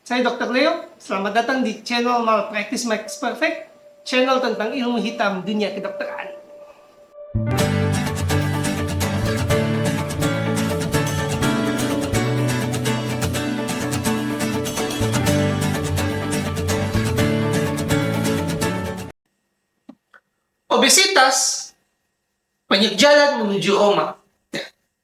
Saya Dr. Leo, selamat datang di channel Malpractice Makes Perfect, channel tentang ilmu hitam dunia kedokteran. Obesitas, banyak jalan menuju Roma.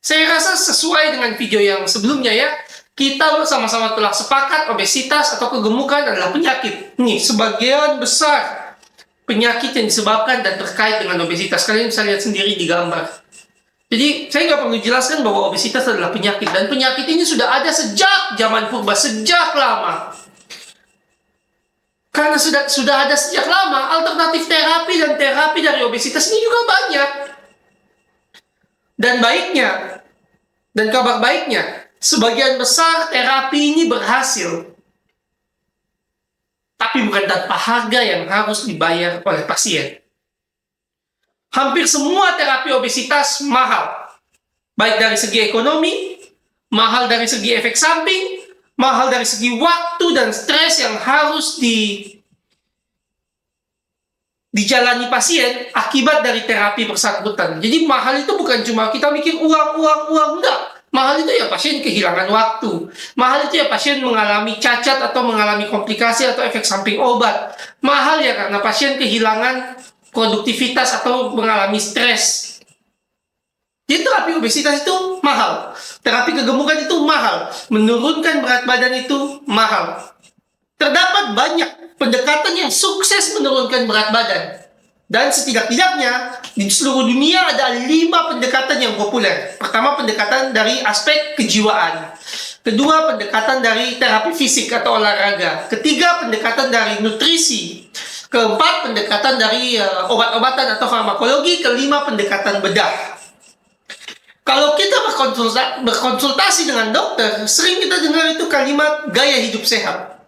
Saya rasa sesuai dengan video yang sebelumnya ya, kita sama-sama telah sepakat obesitas atau kegemukan adalah penyakit. Nih, sebagian besar penyakit yang disebabkan dan terkait dengan obesitas. Kalian bisa lihat sendiri di gambar. Jadi, saya nggak perlu jelaskan bahwa obesitas adalah penyakit. Dan penyakit ini sudah ada sejak zaman purba, sejak lama. Karena sudah ada sejak lama, alternatif terapi dan terapi dari obesitas ini juga banyak. Dan baiknya, dan kabar baiknya, sebagian besar terapi ini berhasil. Tapi bukan tanpa harga yang harus dibayar oleh pasien. Hampir semua terapi obesitas mahal. Baik dari segi ekonomi, mahal dari segi efek samping, mahal dari segi waktu dan stres yang harus dijalani pasien akibat dari terapi bersangkutan. Jadi mahal itu bukan cuma kita mikir uang, enggak. Mahal itu ya pasien kehilangan waktu. Mahal itu ya pasien mengalami cacat atau mengalami komplikasi atau efek samping obat. Mahal ya karena pasien kehilangan produktivitas atau mengalami stres. Jadi terapi obesitas itu mahal. Terapi kegemukan itu mahal. Menurunkan berat badan itu mahal. Terdapat banyak pendekatan yang sukses menurunkan berat badan. Dan setidak-tidaknya, di seluruh dunia ada 5 pendekatan yang populer. Pertama, pendekatan dari aspek kejiwaan. Kedua, pendekatan dari terapi fisik atau olahraga. Ketiga, pendekatan dari nutrisi. Keempat, pendekatan dari obat-obatan atau farmakologi. Kelima, pendekatan bedah. Kalau kita berkonsultasi dengan dokter, sering kita dengar itu kalimat gaya hidup sehat.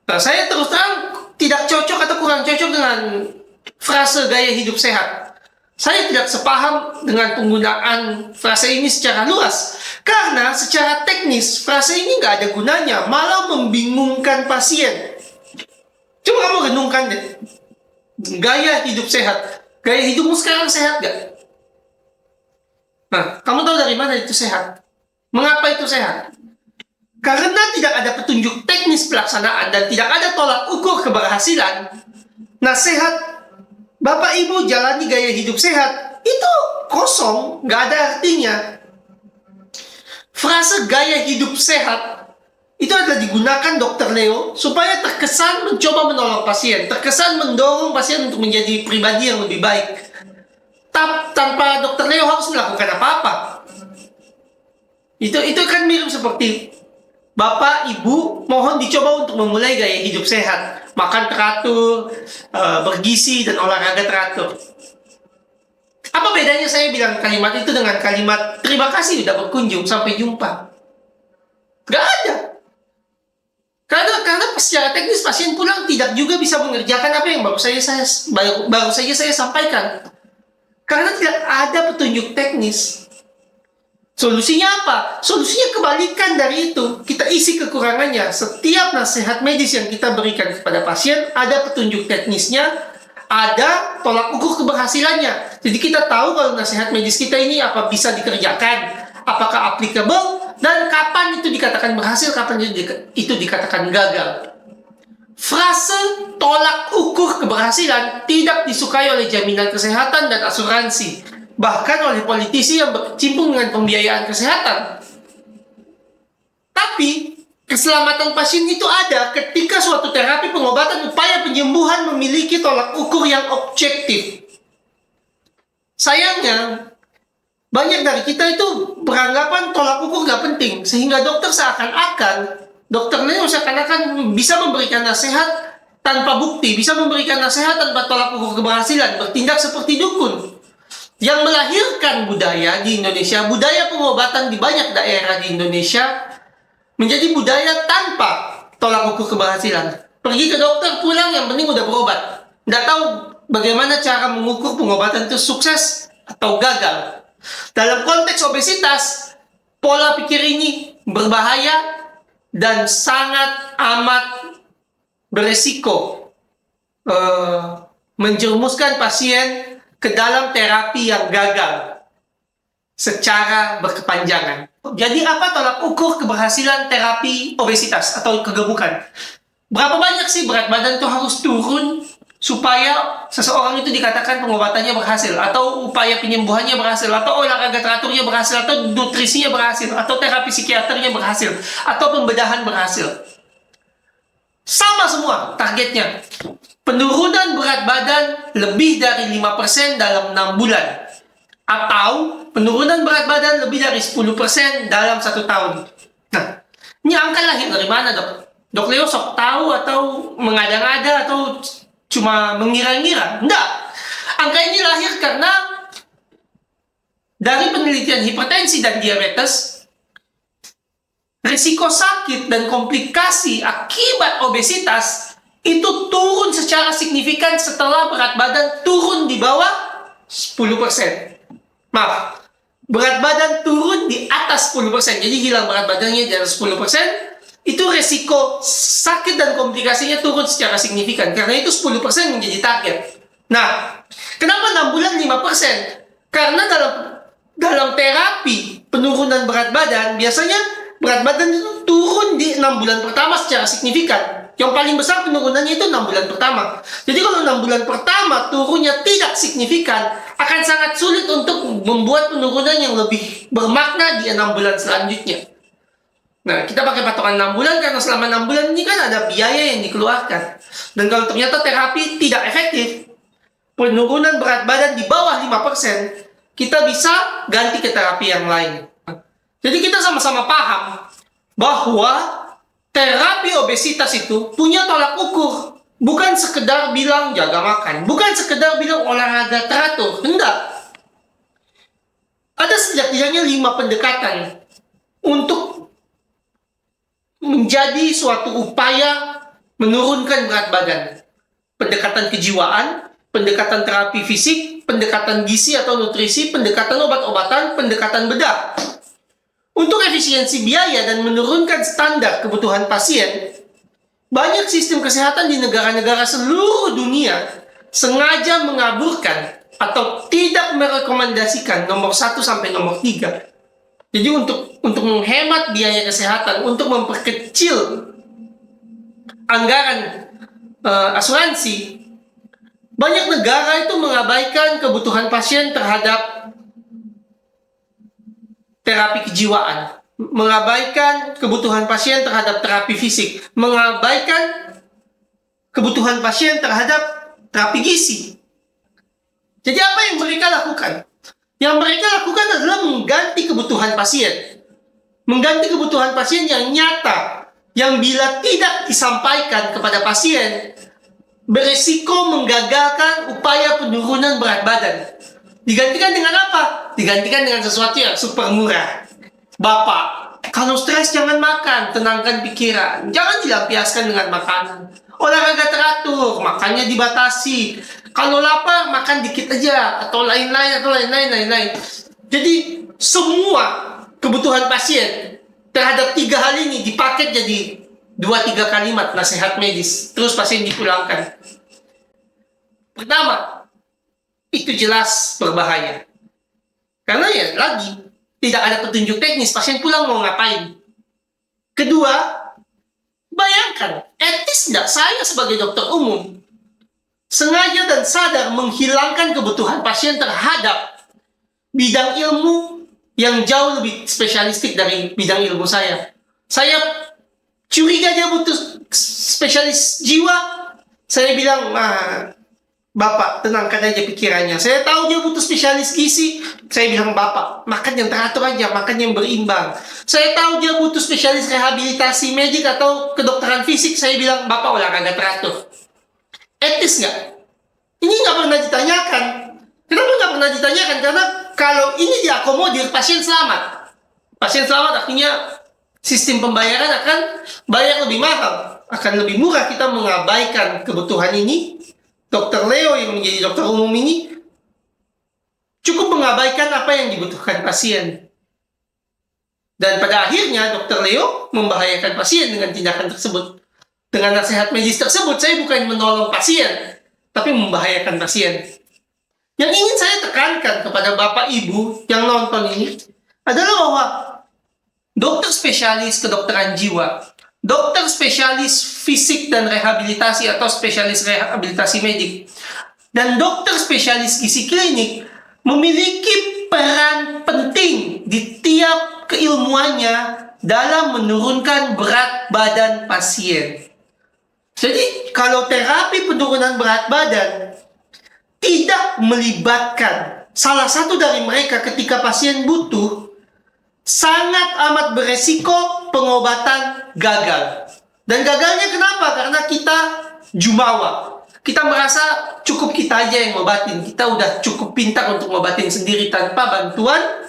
Nah, saya terus terang tidak cocok atau kurang cocok dengan frase gaya hidup sehat. Saya tidak sepaham dengan penggunaan frase ini secara luas. Karena secara teknis, frase ini nggak ada gunanya, malah membingungkan pasien. Coba kamu renungkan deh. Gaya hidup sehat. Gaya hidupmu sekarang sehat nggak? Nah, kamu tahu dari mana itu sehat? Mengapa itu sehat? Karena tidak ada petunjuk teknis pelaksanaan dan tidak ada tolak ukur keberhasilan, nasihat Bapak Ibu jalani gaya hidup sehat itu kosong, nggak ada artinya. Frase gaya hidup sehat itu adalah digunakan Dr. Leo supaya terkesan mencoba menolong pasien, terkesan mendorong pasien untuk menjadi pribadi yang lebih baik. Tanpa Dr. Leo harus melakukan apa-apa. Itu kan mirip seperti Bapak, Ibu, mohon dicoba untuk memulai gaya hidup sehat. Makan teratur, bergizi, dan olahraga teratur. Apa bedanya saya bilang kalimat itu dengan kalimat terima kasih sudah berkunjung, sampai jumpa? Gak ada. Karena secara teknis pasien pulang tidak juga bisa mengerjakan apa yang baru saja saya sampaikan. Karena tidak ada petunjuk teknis. Solusinya apa? Solusinya kebalikan dari itu. Kita isi kekurangannya. Setiap nasihat medis yang kita berikan kepada pasien, ada petunjuk teknisnya, ada tolak ukur keberhasilannya. Jadi kita tahu kalau nasihat medis kita ini apa bisa dikerjakan, apakah applicable, dan kapan itu dikatakan berhasil, kapan itu dikatakan gagal. Frase tolak ukur keberhasilan tidak disukai oleh jaminan kesehatan dan asuransi. Bahkan oleh politisi yang berkecimpung dengan pembiayaan kesehatan. Tapi, keselamatan pasien itu ada ketika suatu terapi pengobatan upaya penyembuhan memiliki tolak ukur yang objektif. Sayangnya, banyak dari kita itu beranggapan tolak ukur gak penting. Sehingga Dr. Leo seakan-akan bisa memberikan nasihat tanpa bukti, bisa memberikan nasihat tanpa tolak ukur keberhasilan, bertindak seperti dukun. Yang melahirkan budaya di Indonesia, budaya pengobatan di banyak daerah di Indonesia menjadi budaya tanpa tolak ukur keberhasilan. Pergi ke dokter, pulang, yang penting udah berobat. Nggak tahu bagaimana cara mengukur pengobatan itu sukses atau gagal. Dalam konteks obesitas, pola pikir ini berbahaya dan sangat amat beresiko menjerumuskan pasien ke dalam terapi yang gagal secara berkepanjangan. Jadi apa tolak ukur keberhasilan terapi obesitas atau kegemukan? Berapa banyak sih berat badan itu harus turun supaya seseorang itu dikatakan pengobatannya berhasil, atau upaya penyembuhannya berhasil, atau olahraga teraturnya berhasil, atau nutrisinya berhasil, atau terapi psikiaternya berhasil, atau pembedahan berhasil? Sama semua targetnya. Penurunan berat badan lebih dari 5% dalam 6 bulan. Atau penurunan berat badan lebih dari 10% dalam 1 tahun. Nah, ini angka lahir dari mana, dok? Dok Leo sok tahu atau mengada-ngada atau cuma mengira-ngira? Enggak. Angka ini lahir karena dari penelitian hipertensi dan diabetes, risiko sakit dan komplikasi akibat obesitas itu turun secara signifikan setelah berat badan turun di bawah 10%. Maaf, berat badan turun di atas 10%. Jadi hilang berat badannya dari 10%, itu resiko sakit dan komplikasinya turun secara signifikan. Karena itu 10% menjadi target. Nah, kenapa 6 bulan 5%? Karena dalam terapi penurunan berat badan, biasanya berat badan itu turun di 6 bulan pertama secara signifikan. Yang paling besar penurunannya itu 6 bulan pertama. Jadi kalau 6 bulan pertama turunnya tidak signifikan, akan sangat sulit untuk membuat penurunan yang lebih bermakna di 6 bulan selanjutnya. Nah, kita pakai patokan 6 bulan karena selama 6 bulan ini kan ada biaya yang dikeluarkan. Dan kalau ternyata terapi tidak efektif, penurunan berat badan di bawah 5%, kita bisa ganti ke terapi yang lain. Jadi kita sama-sama paham bahwa terapi obesitas itu punya tolak ukur. Bukan sekedar bilang jaga makan, bukan sekedar bilang olahraga teratur, hendak. Ada setidaknya 5 pendekatan untuk menjadi suatu upaya menurunkan berat badan. Pendekatan kejiwaan, pendekatan terapi fisik, pendekatan gizi atau nutrisi, pendekatan obat-obatan, pendekatan bedah. Untuk efisiensi biaya dan menurunkan standar kebutuhan pasien, banyak sistem kesehatan di negara-negara seluruh dunia sengaja mengaburkan atau tidak merekomendasikan nomor 1 sampai nomor 3. Jadi untuk menghemat biaya kesehatan, untuk memperkecil anggaran asuransi, banyak negara itu mengabaikan kebutuhan pasien terhadap terapi kejiwaan, mengabaikan kebutuhan pasien terhadap terapi fisik, mengabaikan kebutuhan pasien terhadap terapi gizi. Jadi apa yang mereka lakukan? Yang mereka lakukan adalah mengganti kebutuhan pasien. Mengganti kebutuhan pasien yang nyata, yang bila tidak disampaikan kepada pasien, beresiko menggagalkan upaya penurunan berat badan. Digantikan dengan apa? Digantikan dengan sesuatu yang super murah. Bapak, kalau stres jangan makan, tenangkan pikiran. Jangan dilampiaskan dengan makanan. Olahraga teratur, makannya dibatasi. Kalau lapar, makan dikit aja. Atau lain-lain. Jadi, semua kebutuhan pasien terhadap 3 hal ini dipaket jadi 2-3 kalimat nasihat medis. Terus pasien dipulangkan. Pertama, itu jelas berbahaya. Karena ya lagi, tidak ada petunjuk teknis, pasien pulang mau ngapain. Kedua, bayangkan, etis nggak saya sebagai dokter umum sengaja dan sadar menghilangkan kebutuhan pasien terhadap bidang ilmu yang jauh lebih spesialistik dari bidang ilmu saya. Saya curiga dia butuh spesialis jiwa, saya bilang, Bapak, tenangkan aja pikirannya. Saya tahu dia butuh spesialis gizi. Saya bilang, Bapak, makan yang teratur aja, makan yang berimbang. Saya tahu dia butuh spesialis rehabilitasi medik atau kedokteran fisik. Saya bilang, Bapak olahraga teratur. Etis nggak? Ini nggak pernah ditanyakan. Kenapa nggak pernah ditanyakan? Karena kalau ini diakomodir, pasien selamat. Pasien selamat artinya sistem pembayaran akan bayar lebih mahal. Akan lebih murah kita mengabaikan kebutuhan ini. Dokter Leo yang menjadi dokter umum ini cukup mengabaikan apa yang dibutuhkan pasien. Dan pada akhirnya Dr. Leo membahayakan pasien dengan tindakan tersebut. Dengan nasihat medis tersebut, saya bukan menolong pasien, tapi membahayakan pasien. Yang ingin saya tekankan kepada Bapak Ibu yang nonton ini adalah bahwa dokter spesialis kedokteran jiwa, dokter spesialis fisik dan rehabilitasi atau spesialis rehabilitasi medik, dan dokter spesialis gizi klinik memiliki peran penting di tiap keilmuannya dalam menurunkan berat badan pasien. Jadi, kalau terapi penurunan berat badan tidak melibatkan salah satu dari mereka ketika pasien butuh, sangat amat beresiko pengobatan gagal. Dan gagalnya kenapa? Karena kita jumawa. Kita merasa cukup kita aja yang ngobatin. Kita udah cukup pintar untuk ngobatin sendiri tanpa bantuan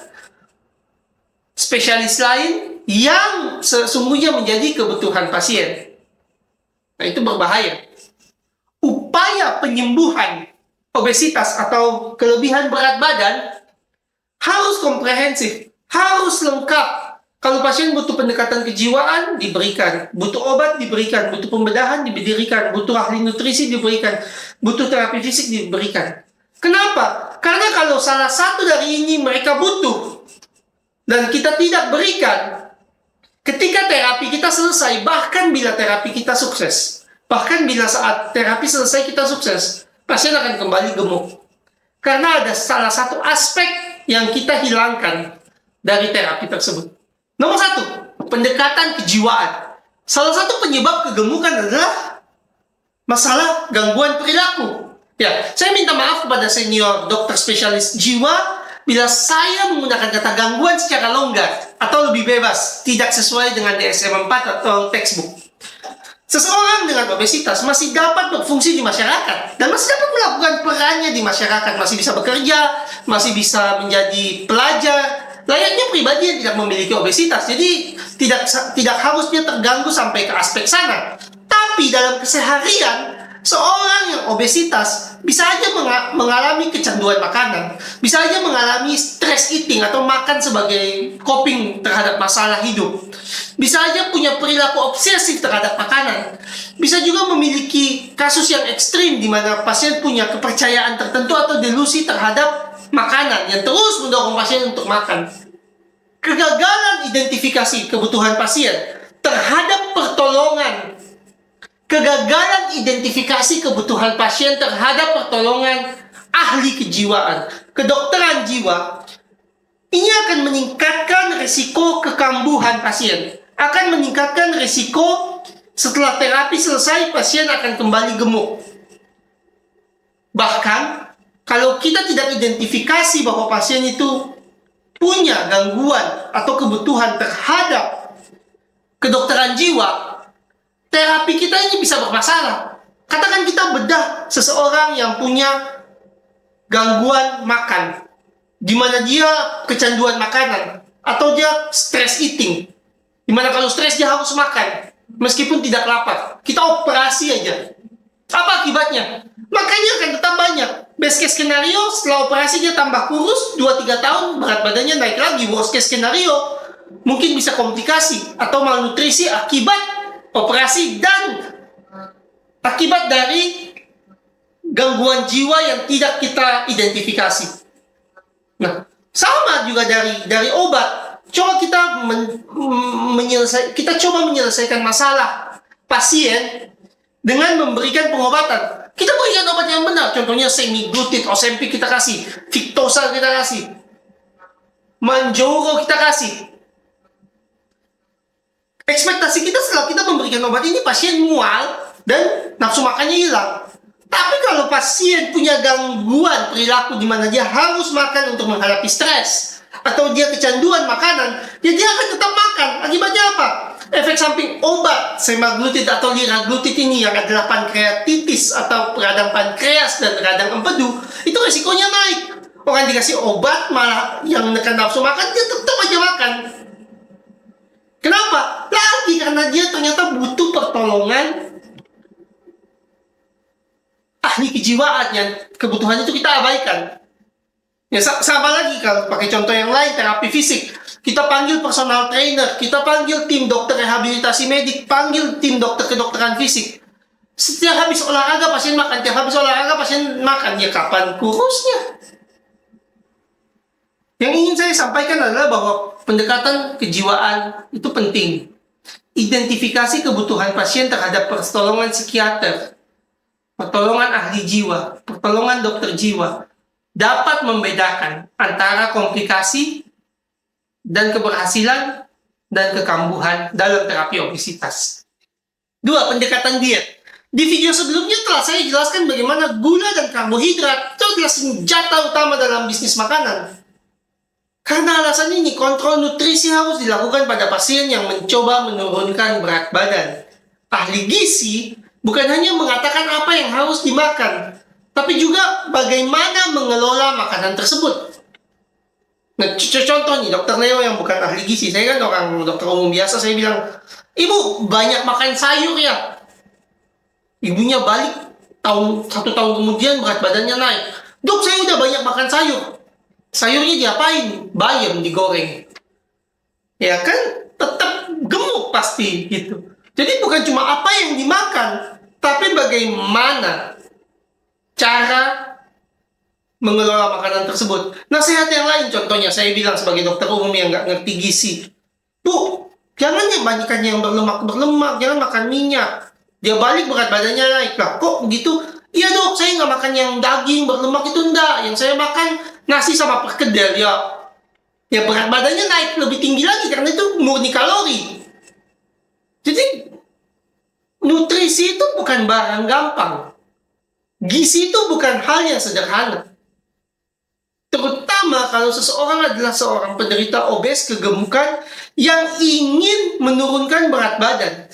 spesialis lain yang sesungguhnya menjadi kebutuhan pasien. Nah, itu berbahaya. Upaya penyembuhan obesitas atau kelebihan berat badan harus komprehensif, harus lengkap. Kalau pasien butuh pendekatan kejiwaan, diberikan. Butuh obat, diberikan. Butuh pembedahan, diberikan. Butuh ahli nutrisi, diberikan. Butuh terapi fisik, diberikan. Kenapa? Karena kalau salah satu dari ini mereka butuh dan kita tidak berikan, ketika terapi kita selesai, bahkan bila terapi kita sukses, bahkan bila saat terapi selesai kita sukses, pasien akan kembali gemuk. Karena ada salah satu aspek yang kita hilangkan dari terapi tersebut. Nomor satu, pendekatan kejiwaan. Salah satu penyebab kegemukan adalah masalah gangguan perilaku. Ya, saya minta maaf kepada senior dokter spesialis jiwa bila saya menggunakan kata gangguan secara longgar atau lebih bebas, tidak sesuai dengan DSM-4 atau textbook. Seseorang dengan obesitas masih dapat berfungsi di masyarakat dan masih dapat melakukan perannya di masyarakat, masih bisa bekerja, masih bisa menjadi pelajar, layaknya pribadi yang tidak memiliki obesitas. Jadi tidak harusnya terganggu sampai ke aspek sana. Tapi dalam keseharian, seorang yang obesitas bisa aja mengalami kecanduan makanan, bisa aja mengalami stress eating atau makan sebagai coping terhadap masalah hidup, bisa aja punya perilaku obsesif terhadap makanan, bisa juga memiliki kasus yang ekstrim di mana pasien punya kepercayaan tertentu atau delusi terhadap makanan yang terus mendorong pasien untuk makan. Kegagalan identifikasi kebutuhan pasien terhadap pertolongan, kegagalan identifikasi kebutuhan pasien terhadap pertolongan ahli kejiwaan, kedokteran jiwa, ini akan meningkatkan risiko kekambuhan pasien, akan meningkatkan risiko setelah terapi selesai pasien akan kembali gemuk. Bahkan kalau kita tidak identifikasi bahwa pasien itu punya gangguan atau kebutuhan terhadap kedokteran jiwa, terapi kita ini bisa bermasalah. Katakan kita bedah seseorang yang punya gangguan makan, di mana dia kecanduan makanan, atau dia stress eating, di mana kalau stres dia harus makan, meskipun tidak lapar. Kita operasi aja. Apa akibatnya? Makanya akan tetap banyak. Best case skenario, setelah operasi dia tambah kurus, 2-3 tahun, berat badannya naik lagi. Worst case skenario, mungkin bisa komplikasi atau malnutrisi akibat operasi dan akibat dari gangguan jiwa yang tidak kita identifikasi. Nah, sama juga dari obat. Coba kita coba menyelesaikan masalah pasien dengan memberikan pengobatan. Kita berikan obat yang benar. Contohnya semaglutide, Ozempic kita kasih, Victoza kita kasih, Mounjaro kita kasih. Ekspektasi kita setelah kita memberikan obat ini, pasien mual dan nafsu makannya hilang. Tapi kalau pasien punya gangguan perilaku di mana dia harus makan untuk menghadapi stres, atau dia kecanduan makanan, ya dia akan tetap makan. Akibatnya apa? Efek samping obat semaglutide atau liraglutide ini yang adalah pankreatitis atau radang pankreas dan radang empedu, itu resikonya naik. Orang dikasih obat malah yang menekan nafsu makan, dia tetap aja makan. Kenapa? Lagi karena dia ternyata butuh pertolongan ahli kejiwaan yang kebutuhannya itu kita abaikan. Ya, sama lagi kalau pakai contoh yang lain, terapi fisik. Kita panggil personal trainer, kita panggil tim dokter rehabilitasi medik, panggil tim dokter kedokteran fisik. Setiap habis olahraga pasien makan, tiap habis olahraga pasien makan. Ya kapan kurusnya? Yang ingin saya sampaikan adalah bahwa pendekatan kejiwaan itu penting. Identifikasi kebutuhan pasien terhadap pertolongan psikiater, pertolongan ahli jiwa, pertolongan dokter jiwa, dapat membedakan antara komplikasi dan keberhasilan dan kekambuhan dalam terapi obesitas. 2. Pendekatan diet. Di video sebelumnya telah saya jelaskan bagaimana gula dan karbohidrat itu adalah senjata utama dalam bisnis makanan. Karena alasan ini, kontrol nutrisi harus dilakukan pada pasien yang mencoba menurunkan berat badan. Ahli gizi bukan hanya mengatakan apa yang harus dimakan, tapi juga bagaimana mengelola makanan tersebut. Nah, contoh nih, Dokter Leo yang bukan ahli gizi, saya kan orang dokter umum biasa, saya bilang, Ibu banyak makan sayur ya. Ibunya balik, 1 tahun kemudian berat badannya naik. Dok, saya udah banyak makan sayur. Sayurnya diapain? Bayam, digoreng. Ya kan, tetap gemuk pasti gitu. Jadi bukan cuma apa yang dimakan, tapi bagaimana cara mengelola makanan tersebut. Nasihat yang lain, contohnya saya bilang sebagai dokter umum yang nggak ngerti gizi. Bu, jangan yang banyakkan yang berlemak, jangan makan minyak. Dia balik berat badannya naik. Lah, kok begitu? Iya dok, saya nggak makan yang daging berlemak itu enggak. Yang saya makan nasi sama perkedel. Ya berat badannya naik lebih tinggi lagi karena itu murni kalori. Jadi nutrisi itu bukan barang gampang. Gizi itu bukan hal yang sederhana. Terutama kalau seseorang adalah seorang penderita obes kegemukan yang ingin menurunkan berat badan.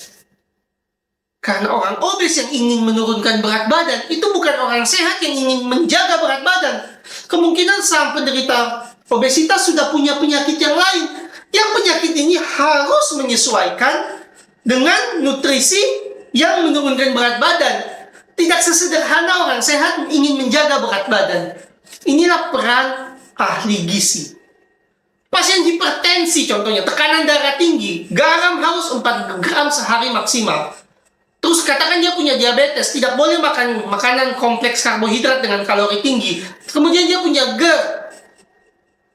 Karena orang obes yang ingin menurunkan berat badan itu bukan orang sehat yang ingin menjaga berat badan. Kemungkinan sang penderita obesitas sudah punya penyakit yang lain. Yang penyakit ini harus menyesuaikan dengan nutrisi yang menurunkan berat badan. Tidak sesederhana orang sehat ingin menjaga berat badan. Inilah peran ahli gizi. Pasien hipertensi contohnya, tekanan darah tinggi, garam harus 4 gram sehari maksimal. Terus katakan dia punya diabetes, tidak boleh makan makanan kompleks karbohidrat dengan kalori tinggi. Kemudian dia punya GERD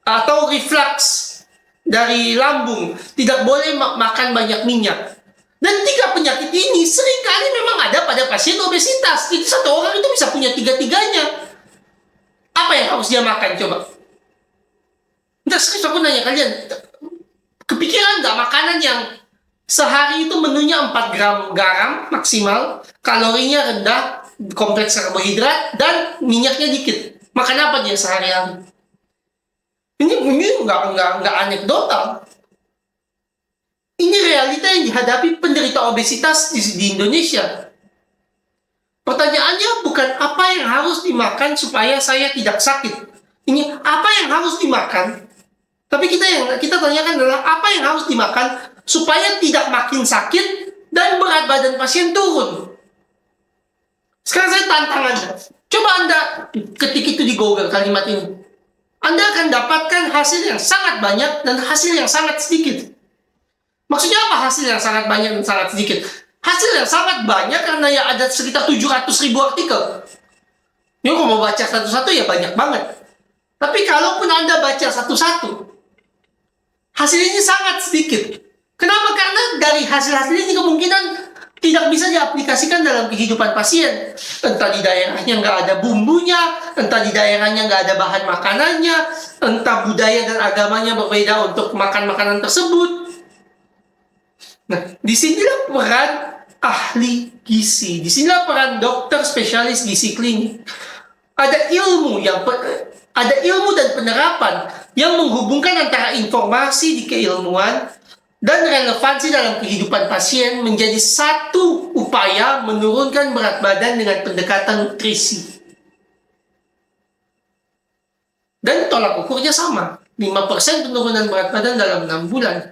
atau reflux dari lambung, tidak boleh makan banyak minyak. Dan 3 penyakit ini seringkali memang ada pada pasien obesitas. Jadi satu orang itu bisa punya 3-tiganya. Apa yang harus dia makan coba? Nggak, serius aku nanya kalian, kepikiran nggak makanan yang sehari itu menunya 4 gram garam maksimal, kalorinya rendah, kompleks karbohidrat, dan minyaknya dikit. Makan apa dia seharian? Ini nggak anekdotal. Ini realita yang dihadapi penderita obesitas di Indonesia. Pertanyaannya bukan apa yang harus dimakan supaya saya tidak sakit. Ini apa yang harus dimakan. Tapi kita tanyakan adalah apa yang harus dimakan supaya tidak makin sakit dan berat badan pasien turun. Sekarang saya tantang Anda. Coba Anda ketik itu di Google kalimat ini. Anda akan dapatkan hasil yang sangat banyak dan hasil yang sangat sedikit. Maksudnya apa hasil yang sangat banyak dan sangat sedikit? Hasil yang sangat banyak karena ya ada sekitar 700.000 artikel. Ini kalau mau baca satu-satu ya banyak banget. Tapi kalaupun Anda baca satu-satu, hasil ini sangat sedikit. Kenapa? Karena dari hasil-hasil ini kemungkinan tidak bisa diaplikasikan dalam kehidupan pasien. Entah di daerahnya nggak ada bumbunya, entah di daerahnya nggak ada bahan makanannya, entah budaya dan agamanya berbeda untuk makan makanan tersebut. Nah, disinilah peran ahli gizi. Disinilah peran dokter spesialis gizi klinik. Ada ilmu dan penerapan yang menghubungkan antara informasi di keilmuan dan relevansi dalam kehidupan pasien menjadi satu upaya menurunkan berat badan dengan pendekatan nutrisi. Dan tolak ukurnya sama, 5% penurunan berat badan dalam 6 bulan.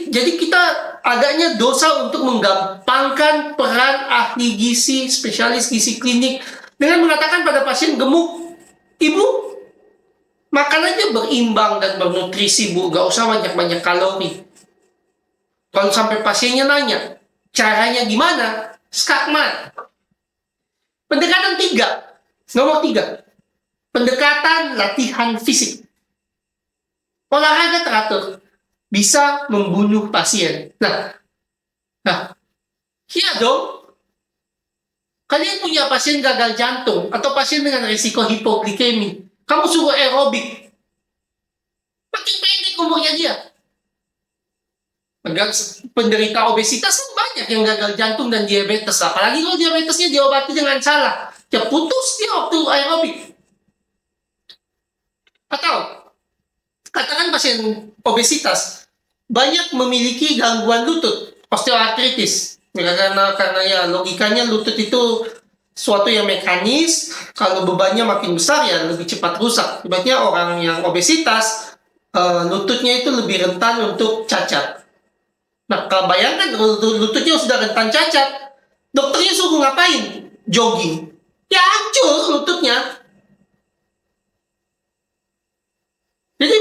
Jadi kita agaknya dosa untuk menggampangkan peran ahli gizi, spesialis gizi klinik dengan mengatakan pada pasien gemuk, Ibu, makan aja berimbang dan bernutrisi, Bu. Gak usah banyak-banyak kalori. Kalau sampai pasiennya nanya, caranya gimana? Skakmat. Pendekatan 3. Nomor 3. Pendekatan latihan fisik. Olahraga teratur bisa membunuh pasien. Nah, iya dong. Kalian punya pasien gagal jantung atau pasien dengan risiko hipoglikemi. Kamu suruh aerobik. Makin pendek umurnya dia. Penderita obesitas kan banyak yang gagal jantung dan diabetes. Apalagi kalau diabetesnya diobati dengan salah. Ya putus dia waktu aerobik. Atau katakan pasien obesitas banyak memiliki gangguan lutut, osteoartritis. Karena ya logikanya lutut itu suatu yang mekanis, kalau bebannya makin besar ya lebih cepat rusak. Sebabnya orang yang obesitas lututnya itu lebih rentan untuk cacat. Nah, kalau bayangkan lututnya sudah rentan cacat, dokternya suruh ngapain? Jogging. Ya hancur lututnya. Jadi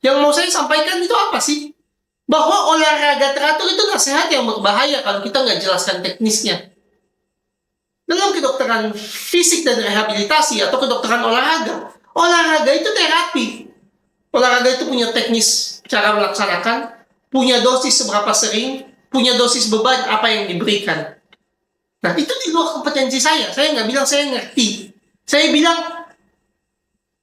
yang mau saya sampaikan itu apa sih? Bahwa olahraga teratur itu nasihat yang berbahaya kalau kita nggak jelaskan teknisnya. Dalam kedokteran fisik dan rehabilitasi atau kedokteran olahraga itu terapi. Olahraga itu punya teknis cara melaksanakan, punya dosis seberapa sering, punya dosis beban apa yang diberikan. Nah, itu di luar kompetensi saya. Saya nggak bilang saya ngerti. Saya bilang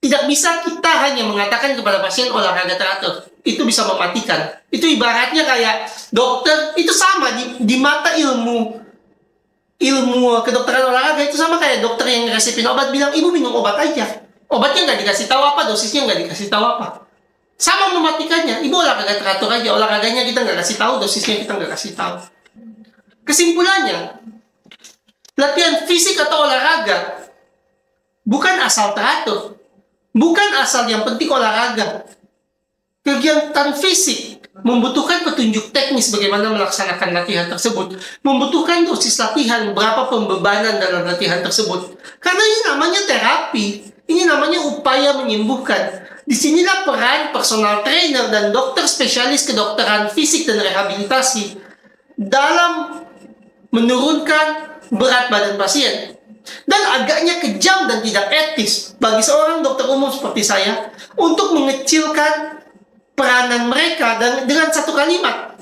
tidak bisa kita hanya mengatakan kepada pasien olahraga teratur. Itu bisa mematikan. Itu ibaratnya kayak dokter, itu sama di mata ilmu kedokteran olahraga itu sama kayak dokter yang resepin obat bilang, ibu minum obat aja. Obatnya nggak dikasih tahu apa, dosisnya nggak dikasih tahu apa. Sama mematikannya. Ibu olahraga teratur aja, olahraganya kita nggak kasih tahu, dosisnya kita nggak kasih tahu. Kesimpulannya, latihan fisik atau olahraga bukan asal teratur. Bukan asal yang penting olahraga. Kegiatan fisik membutuhkan petunjuk teknis bagaimana melaksanakan latihan tersebut. Membutuhkan dosis latihan, berapa pembebanan dalam latihan tersebut. Karena ini namanya terapi. Ini namanya upaya menyembuhkan. Disinilah peran personal trainer dan dokter spesialis kedokteran fisik dan rehabilitasi dalam menurunkan berat badan pasien. Dan agaknya kejam dan tidak etis bagi seorang dokter umum seperti saya untuk mengecilkan peranan mereka dan dengan satu kalimat.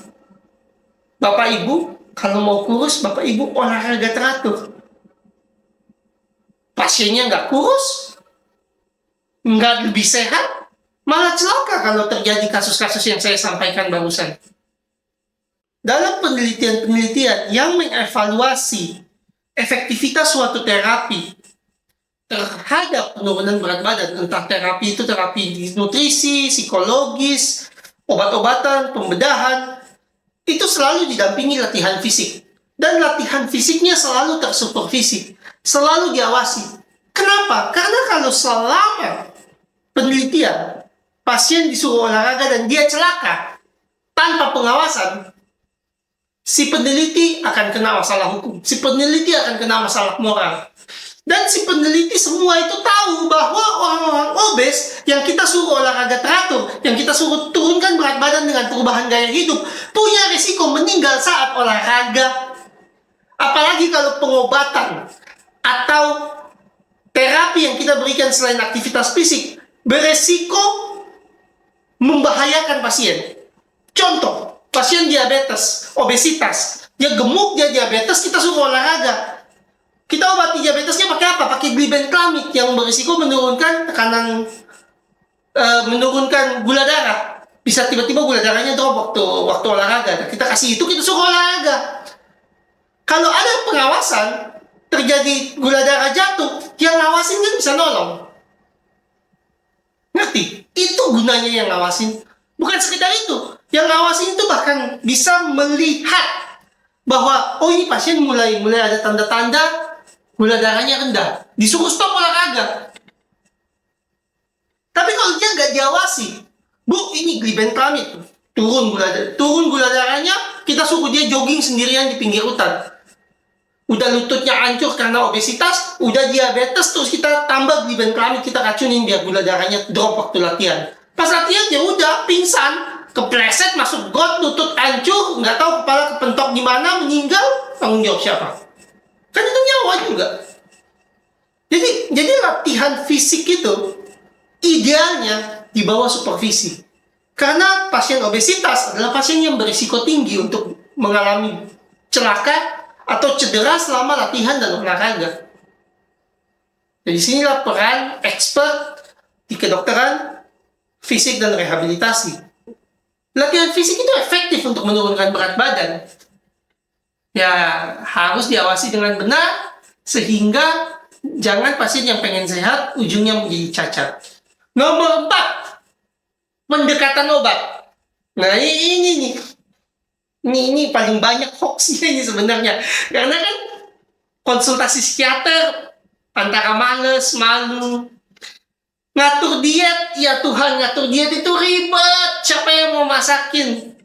Bapak Ibu, kalau mau kurus, Bapak Ibu olahraga teratur. Pasiennya nggak kurus, nggak lebih sehat, malah celaka kalau terjadi kasus-kasus yang saya sampaikan barusan. Dalam penelitian-penelitian yang mengevaluasi efektivitas suatu terapi terhadap penurunan berat badan, entah terapi itu terapi nutrisi, psikologis, obat-obatan, pembedahan, itu selalu didampingi latihan fisik. Dan latihan fisiknya selalu tersupervisi, selalu diawasi. Kenapa? Karena kalau selama penelitian, pasien disuruh olahraga dan dia celaka tanpa pengawasan, si peneliti akan kena masalah hukum. Si peneliti akan kena masalah moral. Dan si peneliti semua itu tahu bahwa orang-orang obes yang kita suruh olahraga teratur, yang kita suruh turunkan berat badan dengan perubahan gaya hidup, punya risiko meninggal saat olahraga. Apalagi kalau pengobatan atau terapi yang kita berikan selain aktivitas fisik beresiko membahayakan pasien. Contoh, pasien diabetes, obesitas, dia gemuk, dia diabetes, kita suruh olahraga. Kita obati diabetesnya pakai apa? Pakai glibenclamid yang berisiko menurunkan tekanan, menurunkan gula darah. Bisa tiba-tiba gula darahnya drop waktu olahraga. Kita kasih itu, kita suruh olahraga. Kalau ada pengawasan, terjadi gula darah jatuh, yang ngawasin kan bisa nolong. Ngerti? Itu gunanya yang ngawasin. Bukan sekedar itu. Yang ngawasin itu bahkan bisa melihat bahwa oh ini pasien mulai ada tanda-tanda gula darahnya rendah, disuruh stop olahraga. Tapi kalau dia nggak diawasi, Bu, ini glibenclamid, turun gula darahnya, kita suruh dia jogging sendirian di pinggir hutan. udah lututnya hancur karena obesitas, udah diabetes, terus kita tambah glibenclamid, kita racunin biar gula darahnya drop waktu latihan. Pas latihan ya udah pingsan, kepleset masuk got, lutut hancur, nggak tahu kepala kepentok di mana, meninggal, tanggung jawab siapa? Kan itu nyawa juga. Jadi latihan fisik itu idealnya di bawah supervisi. Karena pasien obesitas adalah pasien yang berisiko tinggi untuk mengalami celaka atau cedera selama latihan dan olahraga. Jadi sinilah peran expert di kedokteran fisik dan rehabilitasi. Latihan fisik itu efektif untuk menurunkan berat badan. Ya, harus diawasi dengan benar sehingga jangan pasien yang pengen sehat ujungnya menjadi cacat. Nomor 4, pendekatan obat. Nah, ini paling banyak hoaxnya ini sebenarnya. Karena kan konsultasi psikiater antara males, malu. Ngatur diet, ya Tuhan, ngatur diet itu ribet. Siapa yang mau masakin?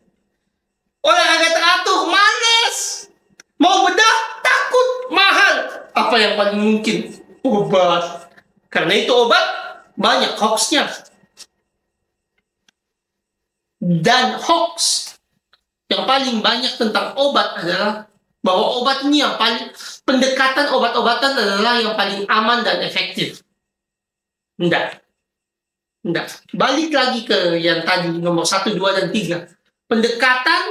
Olahraga teratur, males. Mau bedah, takut, mahal. Apa yang paling mungkin? Obat. Karena itu obat, banyak hoaxnya. Dan hoax yang paling banyak tentang obat adalah bahwa obat ini yang paling, pendekatan obat-obatan adalah yang paling aman dan efektif. Enggak. Balik lagi ke yang tadi, nomor 1, 2, dan 3. Pendekatan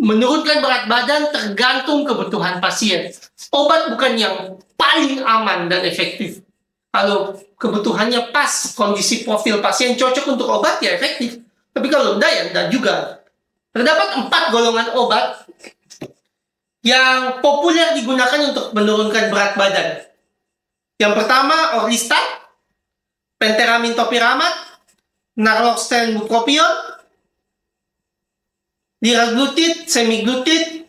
menurunkan berat badan tergantung kebutuhan pasien. Obat bukan yang paling aman dan efektif. Kalau kebutuhannya pas, kondisi profil pasien cocok untuk obat, ya efektif. Tapi kalau enggak, ya enggak juga. Terdapat 4 golongan obat yang populer digunakan untuk menurunkan berat badan. Yang pertama, Orlistat, Penteramin Topiramate, Naloxone Bupropion, Liraglutid, Semaglutid,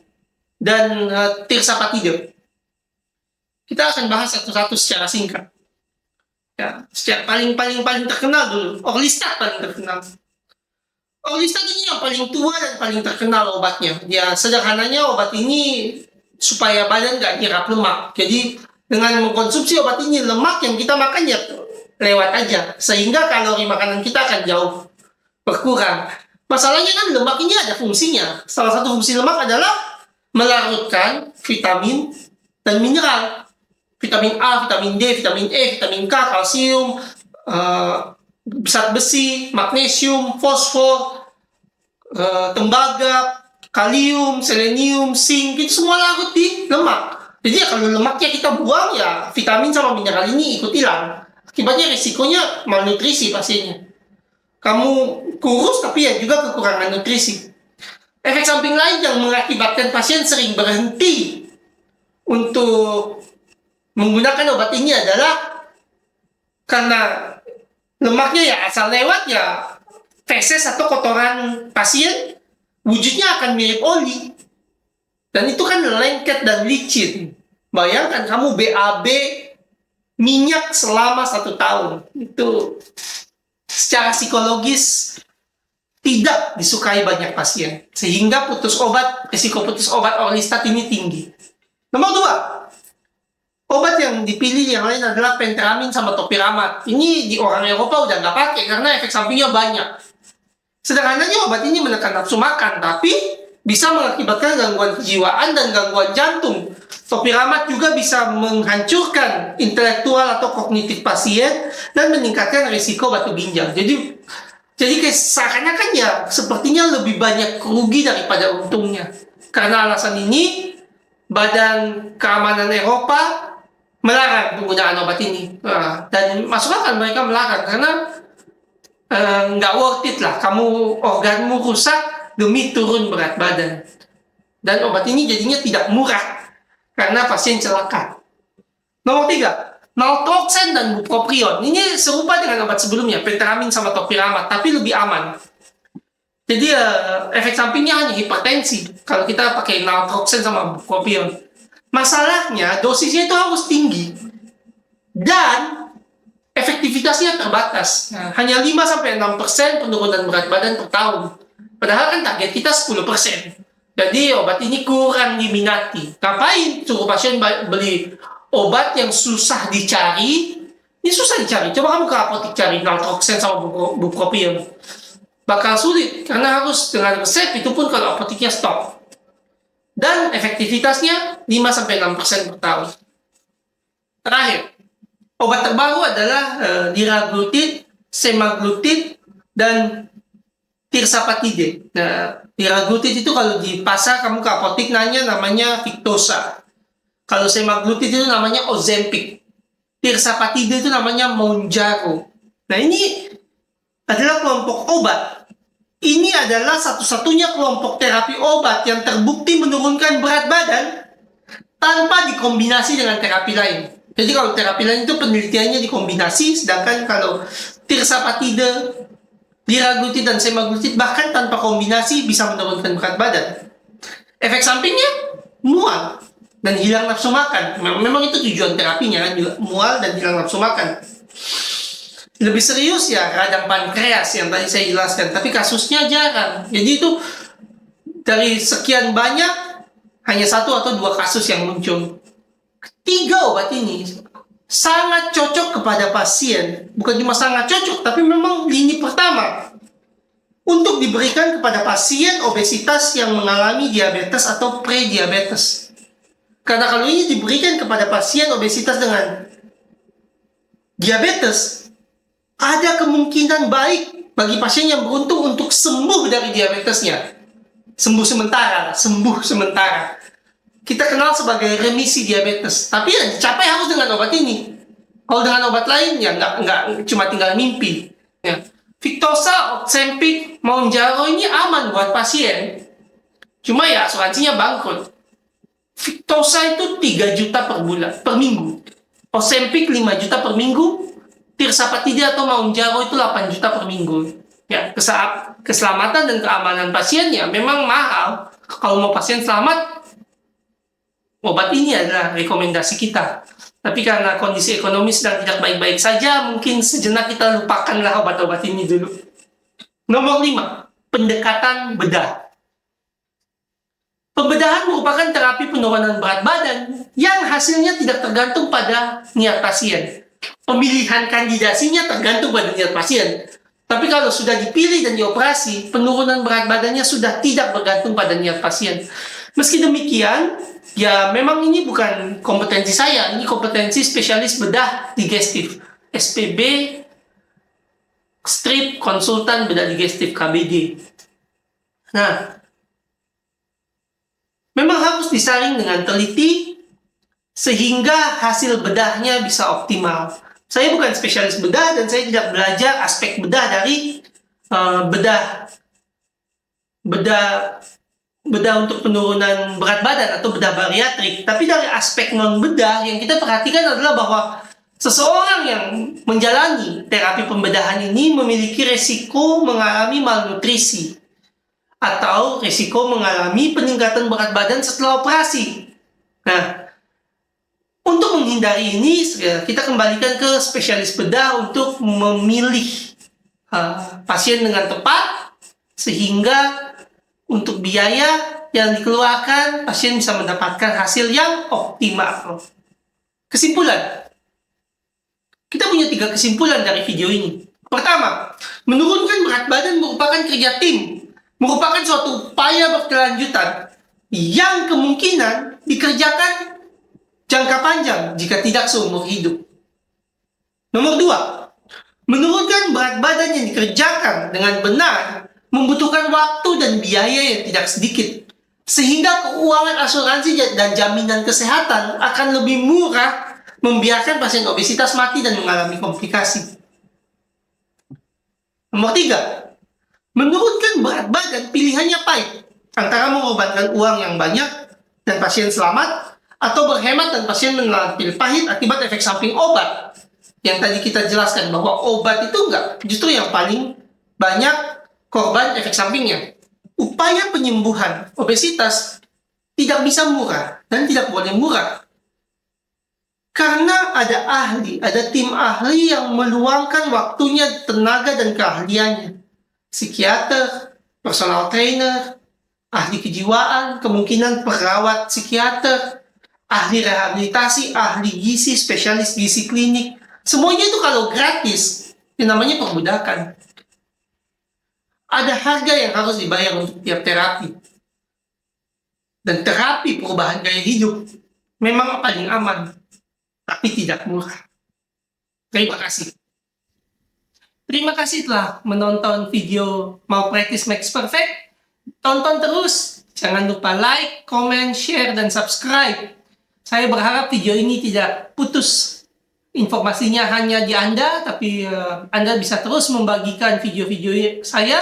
dan Tirsapatide. Kita akan bahas satu-satu secara singkat. Ya, secara paling terkenal dulu. Orlistat paling terkenal. Orlistat ini yang paling tua dan paling terkenal obatnya. Ya, sederhananya obat ini supaya badan nggak nyerap lemak. Jadi dengan mengkonsumsi obat ini, lemak yang kita makan ya lewat aja. Sehingga kalori makanan kita akan jauh berkurang. Masalahnya kan lemak ini ada fungsinya. Salah satu fungsi lemak adalah melarutkan vitamin dan mineral. Vitamin A, vitamin D, vitamin E, vitamin K, kalsium, zat besi, magnesium, fosfor, tembaga, kalium, selenium, zinc, itu semua larut di lemak. Jadi ya kalau lemaknya kita buang, ya vitamin sama mineral ini ikut hilang. Akibatnya risikonya malnutrisi pasiennya. Kamu kurus tapi ya juga kekurangan nutrisi. Efek samping lain yang mengakibatkan pasien sering berhenti untuk menggunakan obat ini adalah karena lemaknya ya asal lewat, ya feses atau kotoran pasien wujudnya akan mirip oli. Dan itu kan lengket dan licin. Bayangkan kamu BAB minyak selama 1 tahun. Itu secara psikologis tidak disukai banyak pasien. Sehingga risiko putus obat Orlistat ini tinggi. Nomor 2, obat yang dipilih yang lain adalah Penteramin sama Topiramate. Ini di orang Eropa udah nggak pakai karena efek sampingnya banyak. Sederhananya obat ini menekan nafsu makan, tapi bisa mengakibatkan gangguan kejiwaan dan gangguan jantung. Topiramate juga bisa menghancurkan intelektual atau kognitif pasien dan meningkatkan risiko batu ginjal. Jadi kesannya kan ya sepertinya lebih banyak rugi daripada untungnya. Karena alasan ini, Badan Keamanan Eropa melarang penggunaan obat ini. Dan masuk akal mereka melarang karena nggak worth it lah. Organmu rusak demi turun berat badan. Dan obat ini jadinya tidak murah karena pasien celaka. Nomor 3, Naltrexone dan Bupropion. Ini serupa dengan obat sebelumnya, Penteramin sama Topiramate, tapi lebih aman. Jadi efek sampingnya hanya hipertensi kalau kita pakai Naltrexone sama Bupropion. Masalahnya dosisnya itu harus tinggi dan efektivitasnya terbatas. Hanya 5-6% penurunan berat badan per tahun. Padahal kan target kita 10%. Jadi obat ini kurang diminati. Ngapain suruh pasien beli obat yang susah dicari? Ini susah dicari. Coba kamu ke apotek cari naltrexone sama bupropion. Bakal sulit karena harus dengan resep, itu pun kalau apoteknya stop. Dan efektivitasnya 5-6% per tahun. Terakhir, obat terbaru adalah liraglutid, semaglutid, dan tirsapatide. Nah, liraglutid itu kalau di pasar kamu ke apotek nanya namanya Victoza. Kalau semaglutid itu namanya Ozempic. Tirsapatide itu namanya Mounjaro. Nah, ini adalah kelompok obat. Ini adalah satu-satunya kelompok terapi obat yang terbukti menurunkan berat badan tanpa dikombinasi dengan terapi lain. Jadi kalau terapi lain itu penelitiannya dikombinasi, sedangkan kalau tirsapatide, liraglutid, dan semaglutid bahkan tanpa kombinasi bisa menurunkan berat badan. Efek sampingnya mual dan hilang nafsu makan. Memang itu tujuan terapinya kan, mual dan hilang nafsu makan. Lebih serius ya radang pankreas yang tadi saya jelaskan, tapi kasusnya jarang. Jadi itu dari sekian banyak hanya 1 atau 2 kasus yang muncul. 3 obat ini sangat cocok kepada pasien. Bukan cuma sangat cocok, tapi memang lini pertama untuk diberikan kepada pasien obesitas yang mengalami diabetes atau pre-diabetes. Karena kalau ini diberikan kepada pasien obesitas dengan diabetes, ada kemungkinan baik bagi pasien yang beruntung untuk sembuh dari diabetesnya. Sembuh sementara. Kita kenal sebagai remisi diabetes. Tapi yang dicapai harus dengan obat ini. Kalau dengan obat lain, ya nggak cuma tinggal mimpi. Ya. Victoza, Ozempic, Mounjaro ini aman buat pasien. Cuma ya asuransinya bangkrut. Victoza itu 3 juta per minggu. Ozempic 5 juta per minggu. Tirsapatide atau Mounjaro itu 8 juta per minggu. Ya, keselamatan dan keamanan pasien ya memang mahal. Kalau mau pasien selamat, obat ini adalah rekomendasi kita. Tapi karena kondisi ekonomi sedang tidak baik-baik saja, mungkin sejenak kita lupakanlah obat-obat ini dulu. Nomor 5, pendekatan bedah. Pembedahan merupakan terapi penurunan berat badan yang hasilnya tidak tergantung pada niat pasien. Pemilihan kandidasinya tergantung pada niat pasien. Tapi kalau sudah dipilih dan dioperasi, penurunan berat badannya sudah tidak bergantung pada niat pasien. Meski demikian, ya memang ini bukan kompetensi saya, ini kompetensi spesialis bedah digestif, SPB, strip konsultan bedah digestif, KBD. Nah, memang harus disaring dengan teliti sehingga hasil bedahnya bisa optimal. Saya bukan spesialis bedah dan saya tidak belajar aspek bedah dari bedah untuk penurunan berat badan atau bedah bariatrik. Tapi dari aspek non bedah yang kita perhatikan adalah bahwa seseorang yang menjalani terapi pembedahan ini memiliki resiko mengalami malnutrisi atau resiko mengalami peningkatan berat badan setelah operasi. Nah, untuk menghindari ini, kita kembalikan ke spesialis bedah untuk memilih pasien dengan tepat, sehingga untuk biaya yang dikeluarkan, pasien bisa mendapatkan hasil yang optimal. Kesimpulan. Kita punya 3 kesimpulan dari video ini. Pertama, menurunkan berat badan merupakan kerja tim, merupakan suatu upaya berkelanjutan yang kemungkinan dikerjakan jangka panjang jika tidak seumur hidup. Nomor 2, menurunkan berat badan yang dikerjakan dengan benar membutuhkan waktu dan biaya yang tidak sedikit, sehingga keuangan asuransi dan jaminan kesehatan akan lebih murah membiarkan pasien obesitas mati dan mengalami komplikasi. Nomor 3, menurunkan berat badan pilihannya pahit, antara mengorbankan uang yang banyak dan pasien selamat, atau berhemat dan pasien menelan pil pahit akibat efek samping obat. Yang tadi kita jelaskan bahwa obat itu enggak, justru yang paling banyak korban efek sampingnya. Upaya penyembuhan obesitas tidak bisa murah dan tidak boleh murah. Karena ada tim ahli yang meluangkan waktunya, tenaga, dan keahliannya. Psikiater, personal trainer, ahli kejiwaan, kemungkinan perawat psikiater, ahli rehabilitasi, ahli gizi, spesialis gizi klinik. Semuanya itu kalau gratis, itu namanya perbudakan. Ada harga yang harus dibayar untuk tiap terapi. Dan terapi perubahan gaya hidup memang paling aman, tapi tidak murah. Terima kasih. Terima kasih telah menonton video Malpractice Makes Perfect. Tonton terus. Jangan lupa like, comment, share, dan subscribe. Saya berharap video ini tidak putus. Informasinya hanya di Anda, tapi Anda bisa terus membagikan video-video saya.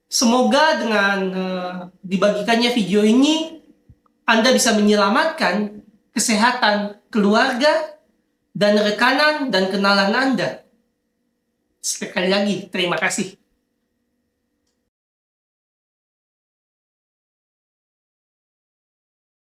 Semoga dengan dibagikannya video ini, Anda bisa menyelamatkan kesehatan keluarga dan rekanan dan kenalan Anda. Sekali lagi, terima kasih.